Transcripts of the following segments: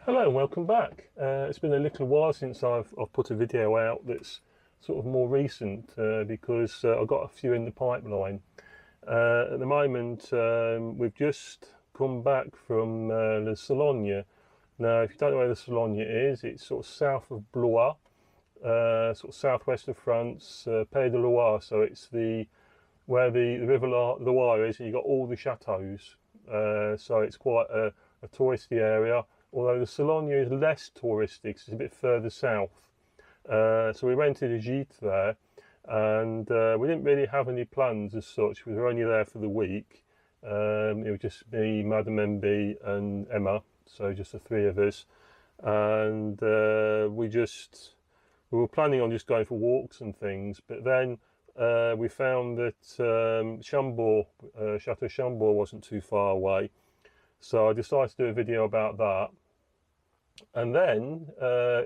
Hello and welcome back. It's been a little while since I've put a video out that's sort of more recent because I've got a few in the pipeline. At the moment, we've just come back from La Sologne. Now, if you don't know where La Sologne is, it's sort of south of Blois, sort of southwest of France, Pays de Loire. So it's where the River Loire is, and you've got all the chateaux. So it's quite a touristy area. Although the Sologne is less touristic, it's a bit further south. So we rented a gîte there, and we didn't really have any plans as such. We were only there for the week. It was just me, Madame MB, and Emma, so just the three of us. And we were planning on just going for walks and things, but then we found that Chambord, Chateau Chambord wasn't too far away. So I decided to do a video about that. And then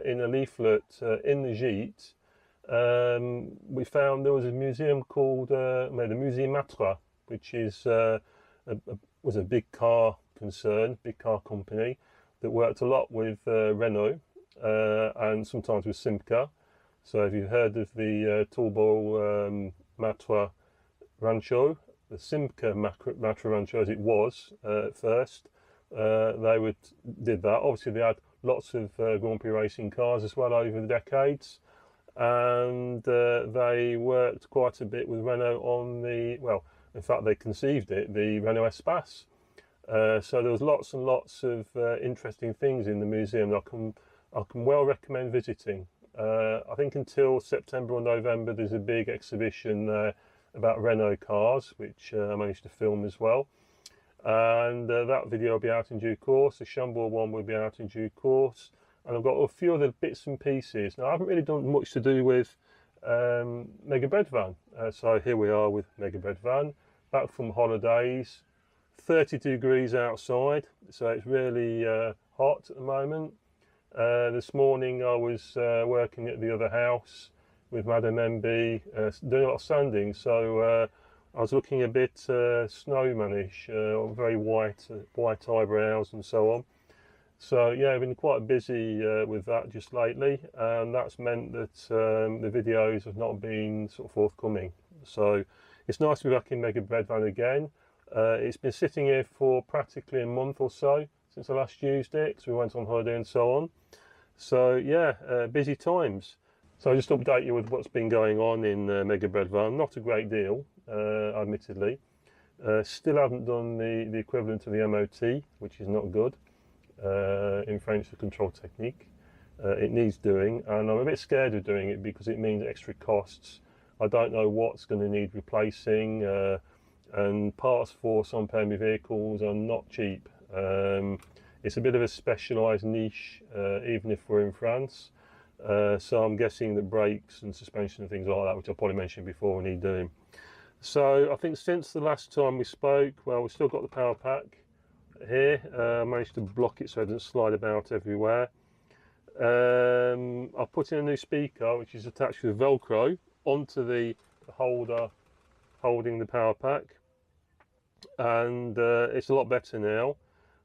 in a leaflet in the gîte, we found there was a museum called the Musée Matra, which is was a big car concern, big car company that worked a lot with Renault and sometimes with Simca. So if you've heard of the Turbo Matra Rancho, the Simca Matra Rancho as it was at first, did that. Obviously they had lots of Grand Prix racing cars as well over the decades, and they worked quite a bit with Renault on in fact they conceived it, the Renault Espace. So there was lots and lots of interesting things in the museum that I can well recommend visiting. I think until September or November there's a big exhibition there about Renault cars, which I managed to film as well. And that video will be out in due course. The Chambord one will be out in due course. And I've got a few other bits and pieces. Now, I haven't really done much to do with Mega Bread Van. So here we are with Mega Bread Van, back from holidays. 30 degrees outside, so it's really hot at the moment. This morning I was working at the other house with Madame MB, doing a lot of sanding, so I was looking a bit snowmanish, very white eyebrows and so on. So yeah, I've been quite busy with that just lately, and that's meant that the videos have not been sort of forthcoming. So it's nice to be back in Mega Bread Van again. It's been sitting here for practically a month or so since I last used it, because we went on holiday and so on. So yeah, busy times. So I'll just update you with what's been going on in Mega Bread Van. Not a great deal, admittedly. Still haven't done the equivalent to the MOT, which is not good. In French, the control technique. It needs doing, and I'm a bit scared of doing it because it means extra costs. I don't know what's going to need replacing, and parts for some permis vehicles are not cheap. It's a bit of a specialised niche, even if we're in France. So I'm guessing that brakes and suspension and things like that, which I probably mentioned before, need doing. So I think since the last time we spoke, well, we've still got the power pack here. I managed to block it so it doesn't slide about everywhere. I've put in a new speaker, which is attached with Velcro onto the holder holding the power pack, and it's a lot better now.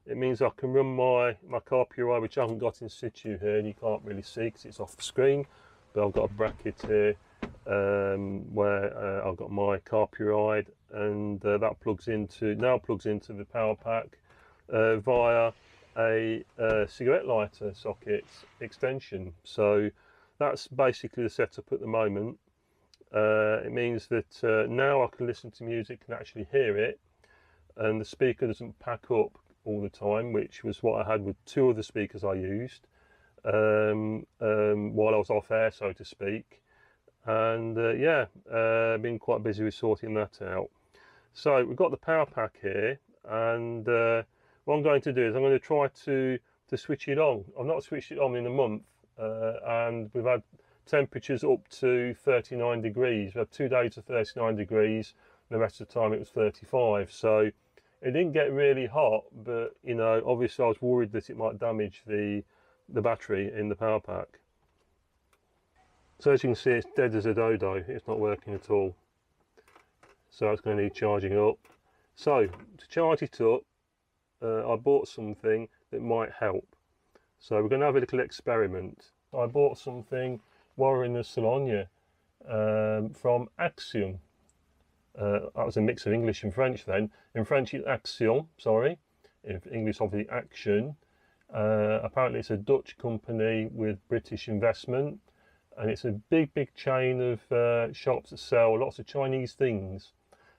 It means I can run my car puree, which I haven't got in situ here, and you can't really see because it's off the screen, but I've got a bracket here where I've got my car puree, and that now plugs into the power pack via a cigarette lighter socket extension. So that's basically the setup at the moment. It means that now I can listen to music and actually hear it, and the speaker doesn't pack up all the time, which was what I had with two of the speakers I used while I was off air, so to speak. And yeah, been quite busy with sorting that out. So we've got the power pack here, and what I'm going to do is I'm going to try to switch it on. I've not switched it on in a month, and we've had temperatures up to 39 degrees. We had 2 days of 39 degrees, and the rest of the time it was 35. So it didn't get really hot, but you know, obviously I was worried that it might damage the battery in the power pack. So as you can see, it's dead as a dodo. It's not working at all. So it's going to need charging up. So to charge it up, I bought something that might help. So we're going to have a little experiment. I bought something while we were in the salon, yeah, from Action. That was a mix of English and French then. In French it's Action, sorry. In English obviously Action. Apparently it's a Dutch company with British investment, and it's a big chain of shops that sell lots of Chinese things.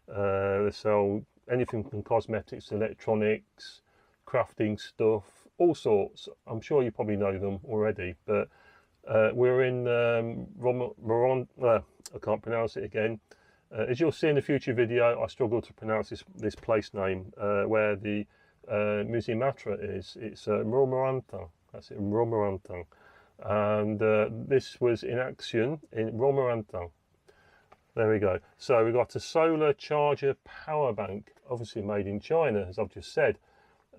They sell anything from cosmetics, electronics, crafting stuff, all sorts. I'm sure you probably know them already, but we're in I can't pronounce it again. As you'll see in a future video, I struggle to pronounce this place name, where the Musimatra is. It's Romorantin. That's it, Romorantin. And this was in Action in Romorantin. There we go. So we've got a solar charger power bank, obviously made in China, as I've just said.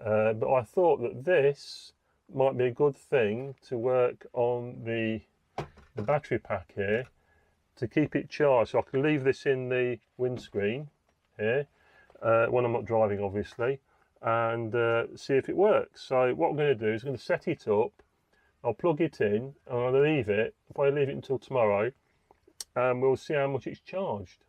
But I thought that this might be a good thing to work on the battery pack here to keep it charged. So I can leave this in the windscreen here when I'm not driving, obviously, and see if it works. So what I'm going to do is I'm going to set it up. I'll plug it in and I'll leave it. If I leave it until tomorrow, we'll see how much it's charged.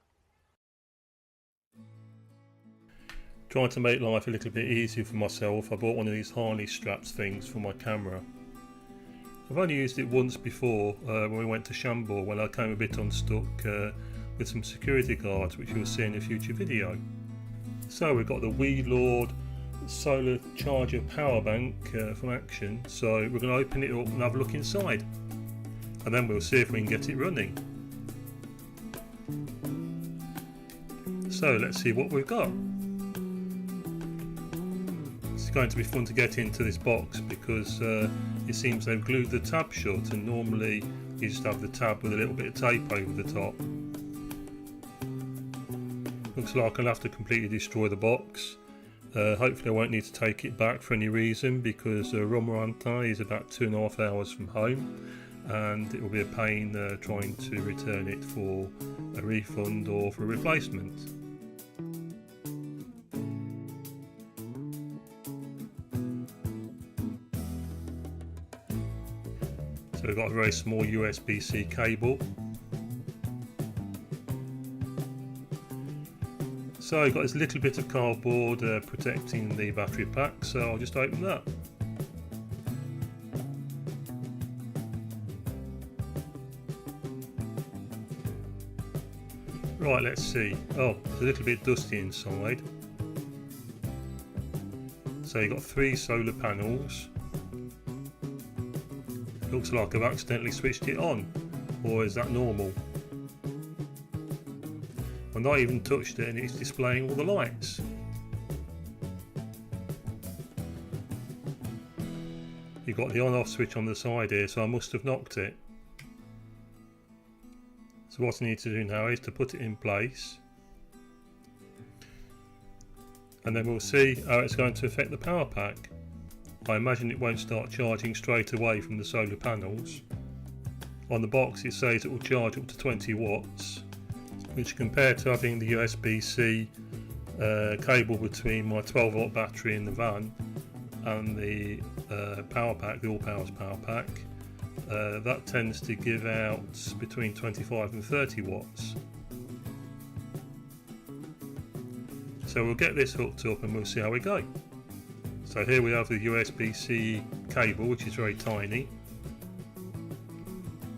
Trying to make life a little bit easier for myself, I bought one of these harness straps things for my camera. I've only used it once before when we went to Chambord, when I came a bit unstuck with some security guards, which you'll see in a future video. So we've got the Lord solar charger power bank from Action. So we're going to open it up and have a look inside, and then we'll see if we can get it running. So let's see what we've got. It's going to be fun to get into this box because it seems they've glued the tab shut, and normally you just have the tab with a little bit of tape over the top. Looks like I'll have to completely destroy the box. Hopefully I won't need to take it back for any reason, because Romorantin is about 2.5 hours from home, and it will be a pain trying to return it for a refund or for a replacement. So we've got a very small USB-C cable. So you've got this little bit of cardboard protecting the battery pack, so I'll just open that. Right, let's see. Oh, it's a little bit dusty inside. So you've got 3 solar panels. Looks like I've accidentally switched it on, or is that normal? I've not even touched it and it's displaying all the lights. You've got the on-off switch on the side here, so I must have knocked it. So what I need to do now is to put it in place, and then we'll see how it's going to affect the power pack. I imagine it won't start charging straight away from the solar panels. On the box it says it will charge up to 20 watts, which compared to having the USB-C cable between my 12-volt battery in the van and the power pack, the Allpowers power pack, that tends to give out between 25 and 30 watts. So we'll get this hooked up and we'll see how we go. So here we have the USB-C cable, which is very tiny.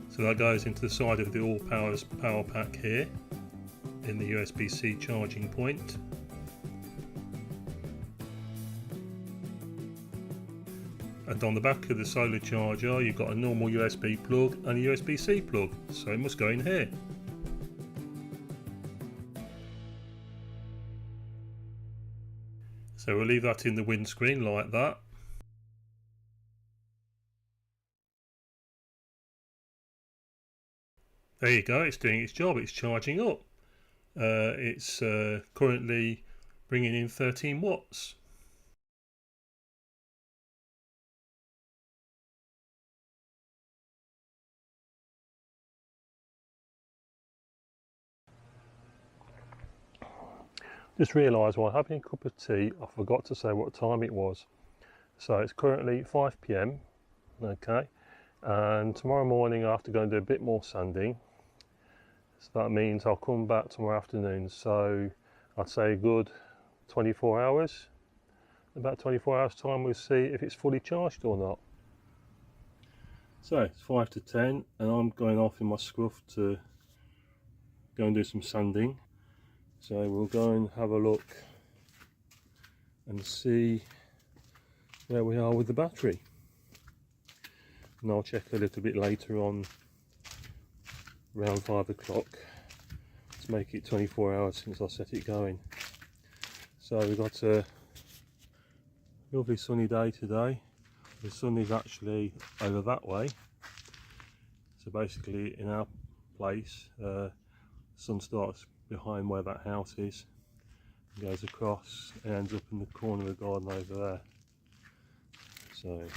So that goes into the side of the Allpowers power pack here in the USB-C charging point. And on the back of the solar charger you've got a normal USB plug and a USB-C plug, so it must go in here. So we'll leave that in the windscreen like that. There you go, it's doing its job, it's charging up. It's currently bringing in 13 watts. Just realised while having a cup of tea I forgot to say what time it was. So it's currently 5 PM Okay, and tomorrow morning I have to go and do a bit more sanding, so that means I'll come back tomorrow afternoon. So I'd say a good 24 hours. About 24 hours time we'll see if it's fully charged or not. So it's 5 to 10 and I'm going off in my scruff to go and do some sanding. So we'll go and have a look and see where we are with the battery. And I'll check a little bit later on, around 5 o'clock, to make it 24 hours since I set it going. So we've got a lovely sunny day today. The sun is actually over that way. So basically in our place, the sun starts behind where that house is, goes across and ends up in the corner of the garden over there. So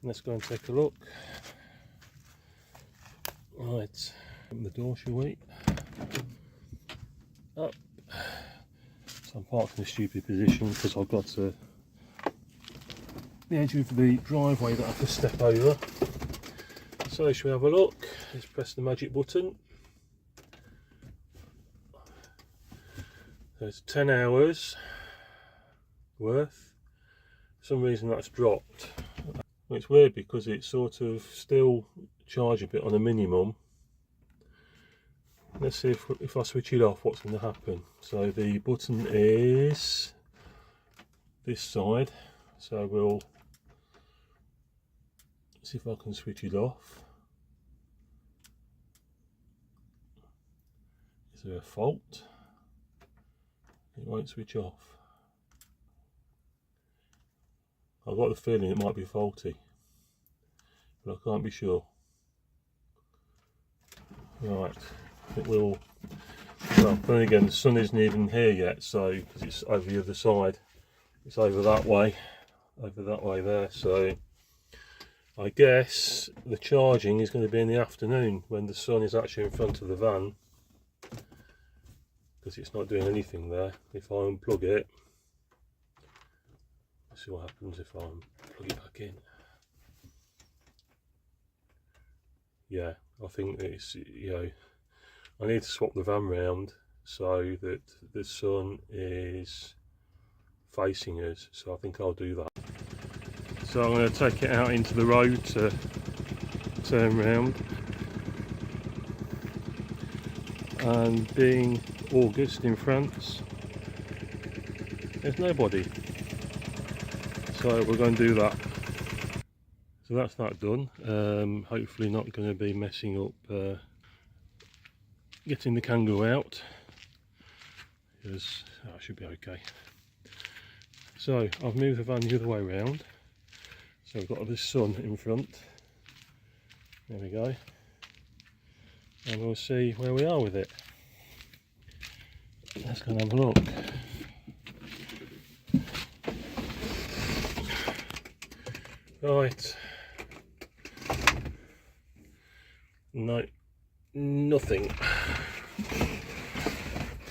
let's go and take a look. Right, open the door, shall we? Up. So I'm parked in a stupid position because I've got the edge of the driveway that I have to step over. So shall we have a look? Let's press the magic button. There's 10 hours worth. For some reason that's dropped. Well, it's weird because it's sort of still charged a bit on a minimum. Let's see if I switch it off, what's going to happen. So the button is this side, so we'll see if I can switch it off. Is there a fault? It won't switch off. I've got the feeling it might be faulty, but I can't be sure. Right, it will. Well, then again, the sun isn't even here yet, so because it's over the other side, it's over that way there. So I guess the charging is going to be in the afternoon when the sun is actually in front of the van, because it's not doing anything there. If I unplug it, let's see what happens if I plug it back in. Yeah, I think it's, you know, I need to swap the van round so that the sun is facing us, so I think I'll do that. So I'm going to take it out into the road to turn round, and being August in France, there's nobody, so we're going to do that. So that's that done. Hopefully not going to be messing up getting the kangaroo out, because that should be okay. So I've moved the van the other way around, so I've got the sun in front. There we go, and we'll see where we are with it. Let's go and have a look. Right, no, nothing.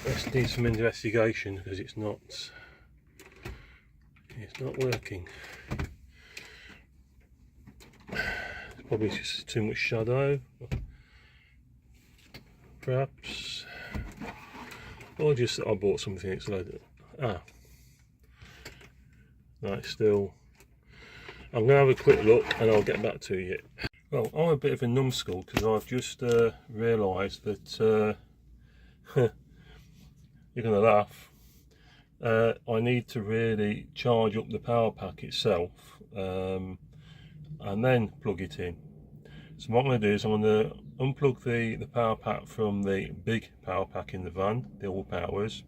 Let's do some investigation because it's not working. It's probably just too much shadow, perhaps, or just that I bought something that's loaded. No, still. I'm going to have a quick look and I'll get back to you. Well, I'm a bit of a numbskull because I've just realised that you're going to laugh. I need to really charge up the power pack itself and then plug it in. So what I'm going to do is I'm going to unplug the power pack from the big power pack in the van, the Allpowers,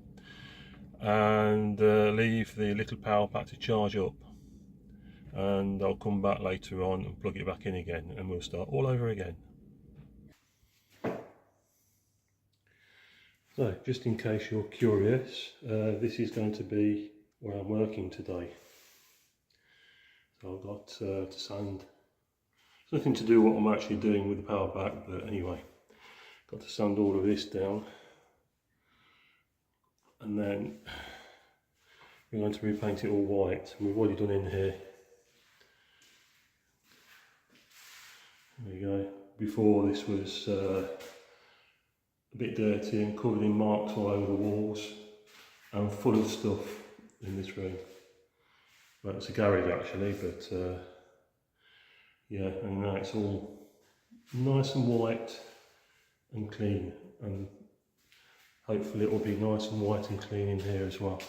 and leave the little power pack to charge up. And I'll come back later on and plug it back in again, and we'll start all over again. So, just in case you're curious, this is going to be where I'm working today. So I've got to sand. It's nothing to do with what I'm actually doing with the power pack, but anyway, got to sand all of this down, and then we're going to repaint it all white. And we've already done in here. There you go. Before this was a bit dirty and covered in marks all over the walls and full of stuff in this room. Well, it's a garage actually, but yeah, and now it's all nice and white and clean, and hopefully it will be nice and white and clean in here as well.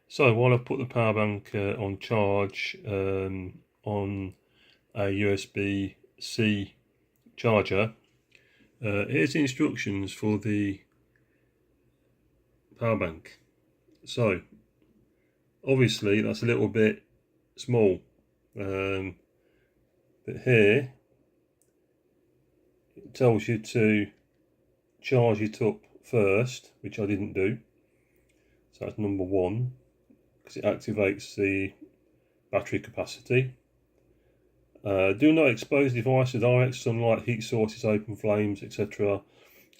So while I've put the power bank on charge on a USB-C charger, here's the instructions for the power bank. So obviously that's a little bit small, but here it tells you to charge it up first, which I didn't do. So that's number one, because it activates the battery capacity. Do not expose the device to direct sunlight, heat sources, open flames, etc.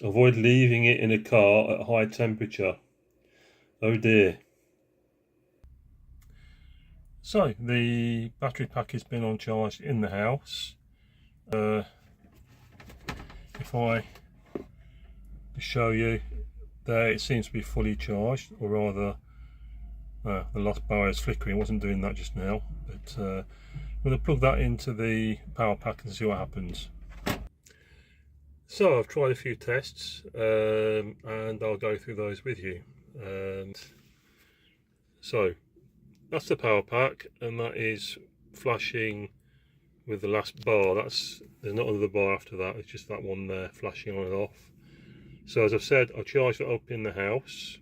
Avoid leaving it in a car at high temperature. Oh dear. So the battery pack has been on charge in the house. If I show you there, it seems to be fully charged, or rather the last bar is flickering. It wasn't doing that just now, but I'm going to plug that into the power pack and see what happens. So I've tried a few tests and I'll go through those with you. So that's the power pack, and that is flashing with the last bar. There's not another bar after that, it's just that one there flashing on and off. So as I've said, I charged it up in the house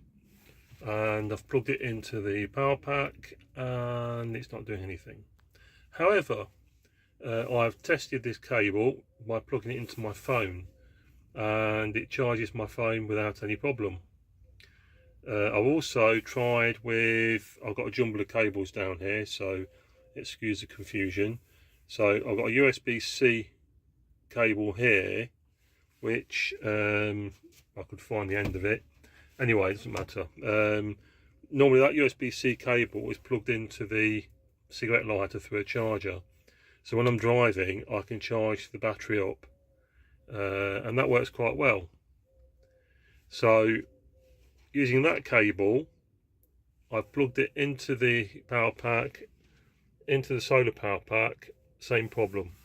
and I've plugged it into the power pack and it's not doing anything. However, I've tested this cable by plugging it into my phone and it charges my phone without any problem. I've also tried with, I've got a jumble of cables down here, so excuse the confusion. So I've got a USB-C cable here, which I could find the end of it. Anyway, it doesn't matter. Normally that USB-C cable is plugged into the cigarette lighter through a charger. So when I'm driving, I can charge the battery up, and that works quite well. So using that cable, I've plugged it into the power pack, into the solar power pack, same problem.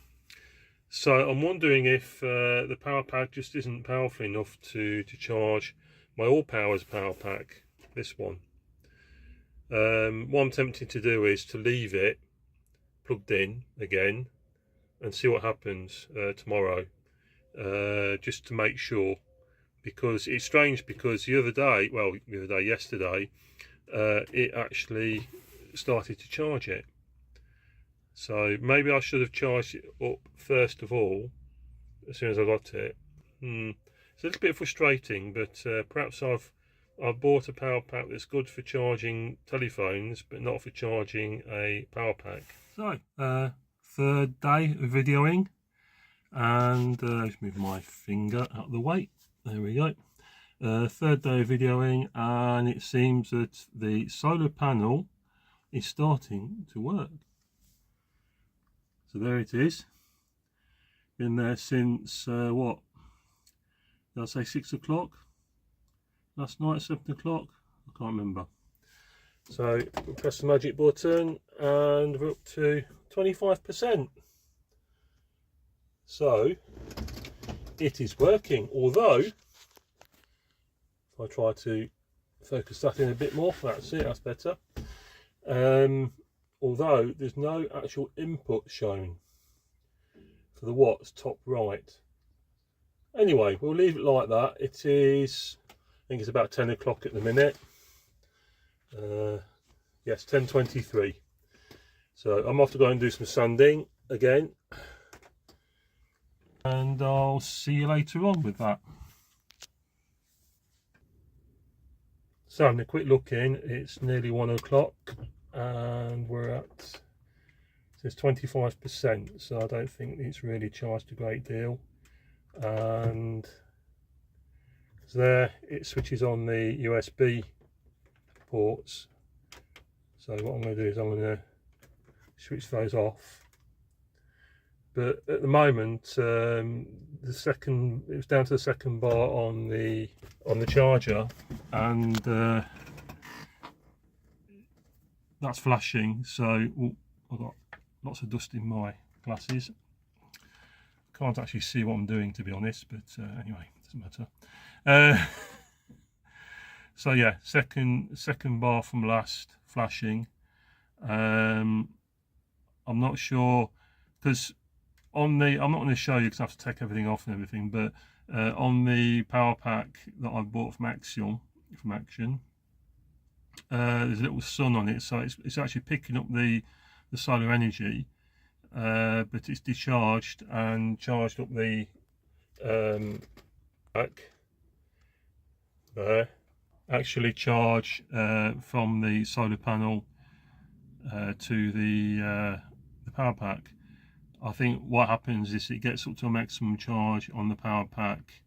So I'm wondering if the power pack just isn't powerful enough to charge my Allpowers power pack, this one. What I'm tempted to do is to leave it plugged in again and see what happens tomorrow, just to make sure, because it's strange, because yesterday it actually started to charge it. So maybe I should have charged it up first of all as soon as I got it. It's a little bit frustrating, but perhaps I've bought a power pack that's good for charging telephones but not for charging a power pack. So third day of videoing, and let's move my finger out of the way. There we go. Third day of videoing, and it seems that the solar panel is starting to work. So there it is. Been there since what? Did I say 6 o'clock? Last night, 7 o'clock? I can't remember. So we'll press the magic button and we're up to 25%. So it is working, although if I try to focus that in a bit more, that's it, that's better. Although there's no actual input shown for the watts top right. Anyway, we'll leave it like that. It is, I think it's about 10 o'clock at the minute. Yes, 10:23. So I'm off to go and do some sanding again, and I'll see you later on with that. So having a quick look in, it's nearly 1 o'clock and we're at, it's 25%, so I don't think it's really charged a great deal. And there it switches on the USB ports, So what I'm going to do is I'm going to switch those off. But at the moment, it's down to the second bar on the charger, and that's flashing. So I've got lots of dust in my glasses. Can't actually see what I'm doing, to be honest, but anyway, it doesn't matter. So yeah, second bar from last flashing. I'm not sure, because I'm not going to show you because I have to take everything off and everything, but on the power pack that I bought from Action, there's a little sun on it, so it's actually picking up the solar energy, but it's decharged and charged up the pack there. Actually charge from the solar panel to the power pack. I think what happens is it gets up to a maximum charge on the power pack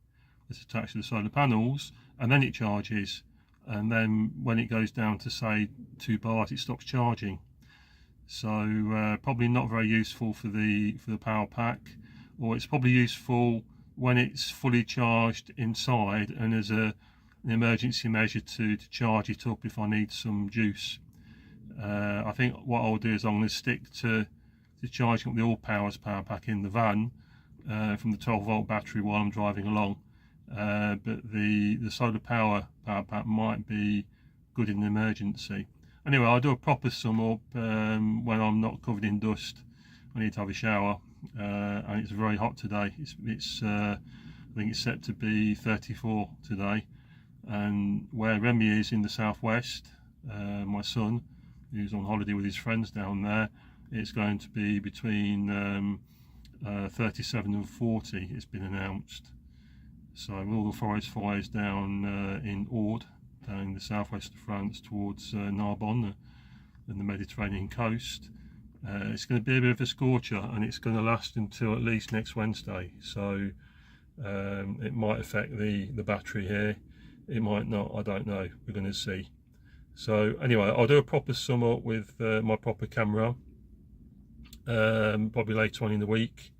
that's attached to the solar panels, and then it charges, and then when it goes down to say 2 bars it stops charging. So probably not very useful for the power pack, or it's probably useful when it's fully charged inside and as an emergency measure to charge it up if I need some juice. I think what I'll do is I'm going to stick to charging up the Allpowers power pack in the van from the 12-volt battery while I'm driving along, but the solar power pack might be good in an emergency. Anyway, I'll do a proper sum up when I'm not covered in dust. I need to have a shower, and it's very hot today. I think it's set to be 34 today, and where Remy is in the southwest, my son, who's on holiday with his friends down there, it's going to be between 37 and 40, it's been announced. So with all the forest fires down in Aude, down in the southwest of France towards Narbonne and the Mediterranean coast, it's going to be a bit of a scorcher, and it's going to last until at least next Wednesday. So it might affect the battery here, it might not, I don't know, we're going to see. So anyway, I'll do a proper sum up with my proper camera, probably later on in the week,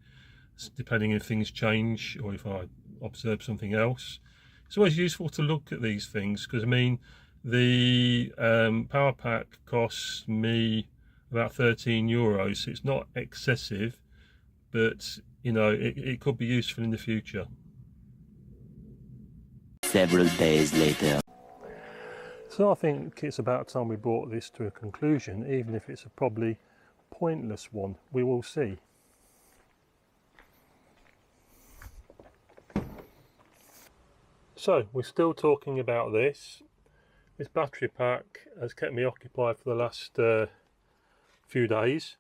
depending if things change or if I observe something else. It's always useful to look at these things, because I mean the power pack costs me about €13, so it's not excessive, but you know, it could be useful in the future. Several days later. So I think it's about time we brought this to a conclusion, even if it's a probably pointless one. We will see. So we're still talking about this. This battery pack has kept me occupied for the last few days,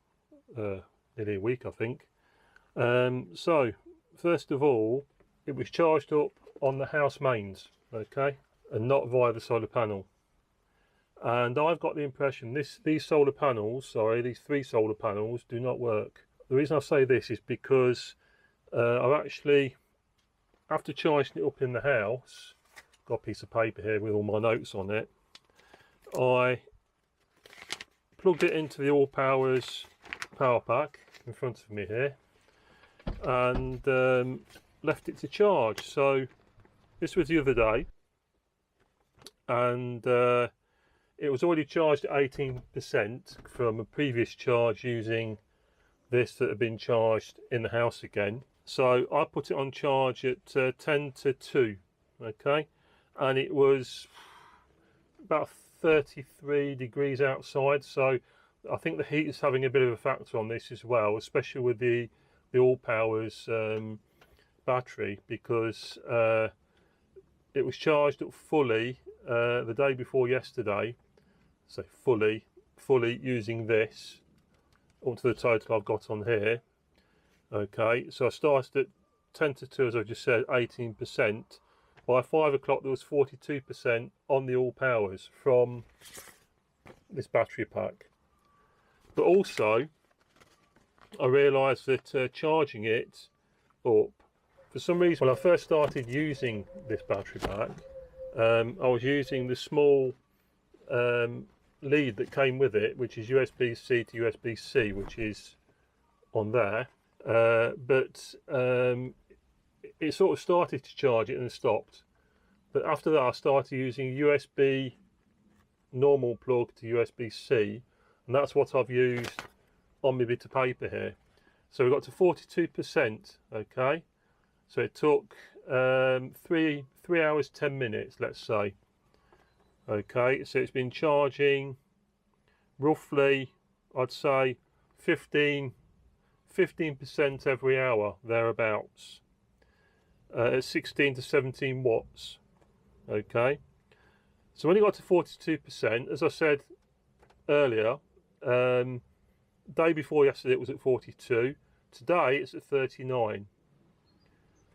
nearly a week I think. So first of all, it was charged up on the house mains, okay, and not via the solar panel. And I've got the impression these 3 solar panels do not work. The reason I say this is because I've actually, after charging it up in the house, got a piece of paper here with all my notes on it, I plugged it into the Allpowers power pack in front of me here, and left it to charge. So this was the other day, and it was already charged at 18% from a previous charge using this that had been charged in the house again. So I put it on charge at 10 to 2, okay, and it was about 33 degrees outside, so I think the heat is having a bit of a factor on this as well, especially with the Allpowers battery, because it was charged up fully the day before yesterday, so fully using this up to the total I've got on here. Okay, so I started at 10 to 2, as I just said, 18%. By 5 o'clock there was 42% on the Allpowers from this battery pack. But also I realised that charging it up, for some reason when I first started using this battery pack, I was using the small lead that came with it, which is USB-C to USB-C, which is on there, but it sort of started to charge it and stopped. But after that I started using USB normal plug to USB-C, and that's what I've used on my bit of paper here. So we got to 42%. Okay, so it took 3 hours 10 minutes, let's say. Okay, so it's been charging roughly, I'd say 15% every hour, thereabouts, at 16 to 17 watts. Okay, so when it got to 42%, as I said earlier, day before yesterday it was at 42, today it's at 39,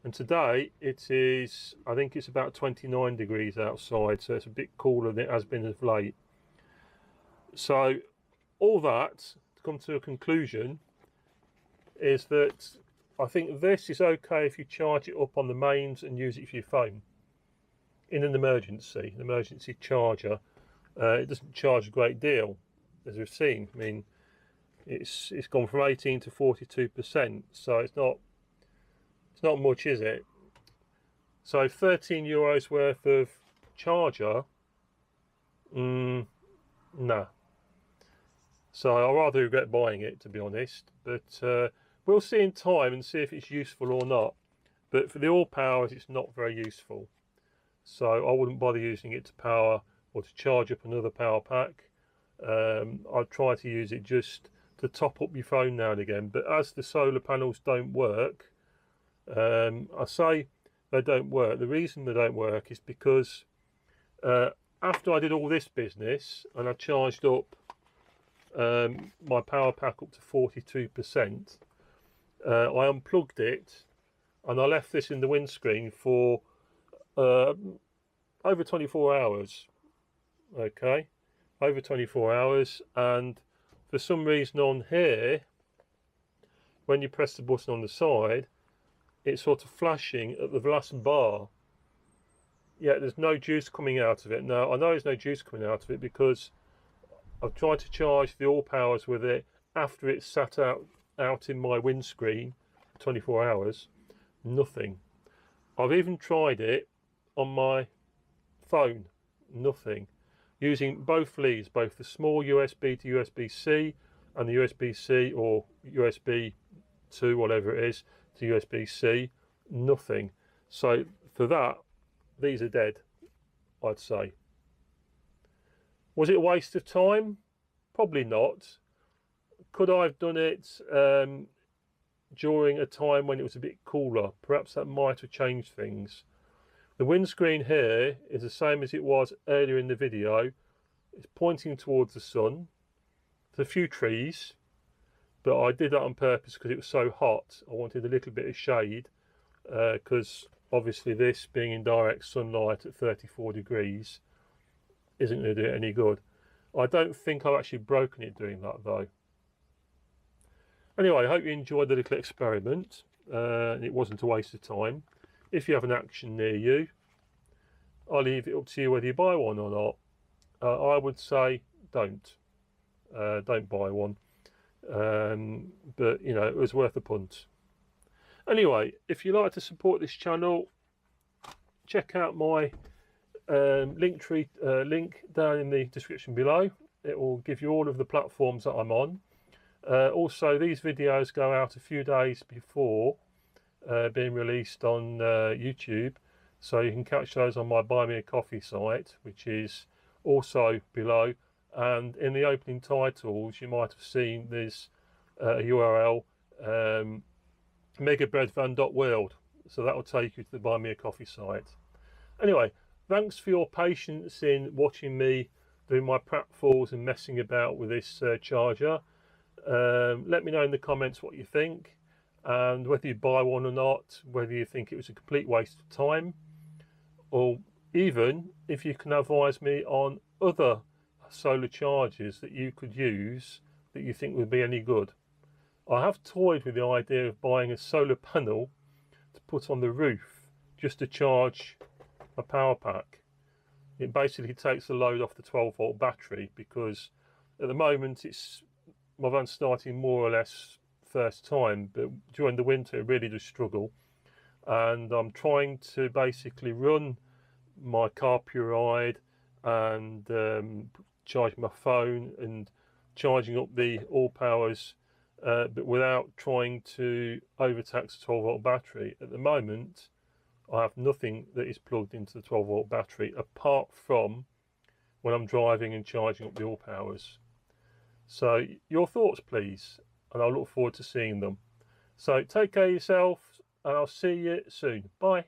and today it is, I think it's about 29 degrees outside, so it's a bit cooler than it has been of late. So all that to come to a conclusion is that I think this is okay if you charge it up on the mains and use it for your phone in an emergency charger. It doesn't charge a great deal, as we've seen. I mean, it's gone from 18 to 42%, so it's not much, is it? So €13 worth of charger, nah. So I rather regret buying it, to be honest, but we'll see in time and see if it's useful or not. But for the Allpowers, it's not very useful, so I wouldn't bother using it to power or to charge up another power pack. I'd try to use it just to top up your phone now and again, but as the solar panels don't work, I say they don't work, the reason they don't work is because after I did all this business and I charged up my power pack up to 42%, I unplugged it and I left this in the windscreen for over 24 hours. Okay, over 24 hours, and for some reason on here, when you press the button on the side, it's sort of flashing at the last bar. Yeah, there's no juice coming out of it. Now I know there's no juice coming out of it because I've tried to charge the Allpowers with it after it's sat out in my windscreen for 24 hours. Nothing. I've even tried it on my phone. Nothing. Using both leads, both the small USB to USB-C and the USB-C or USB 2, whatever it is, to USB-C, nothing. So for that, these are dead, I'd say. Was it a waste of time? Probably not. Could I have done it during a time when it was a bit cooler? Perhaps that might have changed things. The windscreen here is the same as it was earlier in the video. It's pointing towards the sun. There's a few trees, but I did that on purpose because it was so hot. I wanted a little bit of shade because obviously this being in direct sunlight at 34 degrees isn't going to do it any good. I don't think I've actually broken it doing that though. Anyway, I hope you enjoyed the little experiment and it wasn't a waste of time. If you have an Action near you, I'll leave it up to you whether you buy one or not. I would say don't buy one, but you know, it was worth a punt. Anyway, if you like to support this channel, check out my Linktree link down in the description below. It will give you all of the platforms that I'm on. Also, these videos go out a few days before being released on YouTube, so you can catch those on my Buy Me a Coffee site, which is also below. And in the opening titles, you might have seen this URL, megabreadvan.world, so that will take you to the Buy Me a Coffee site. Anyway, thanks for your patience in watching me doing my pratfalls and messing about with this charger. Let me know in the comments what you think, and whether you buy one or not, whether you think it was a complete waste of time, or even if you can advise me on other solar chargers that you could use that you think would be any good. I have toyed with the idea of buying a solar panel to put on the roof just to charge a power pack, it basically takes the load off the 12-volt battery, because at the moment my van's starting more or less first time, but during the winter it really does struggle. And I'm trying to basically run my car puride and charge my phone and charging up the Allpowers, but without trying to overtax the 12-volt battery. At the moment I have nothing that is plugged into the 12-volt battery apart from when I'm driving and charging up the Allpowers. So your thoughts please, and I look forward to seeing them. So take care of yourself, and I'll see you soon. Bye.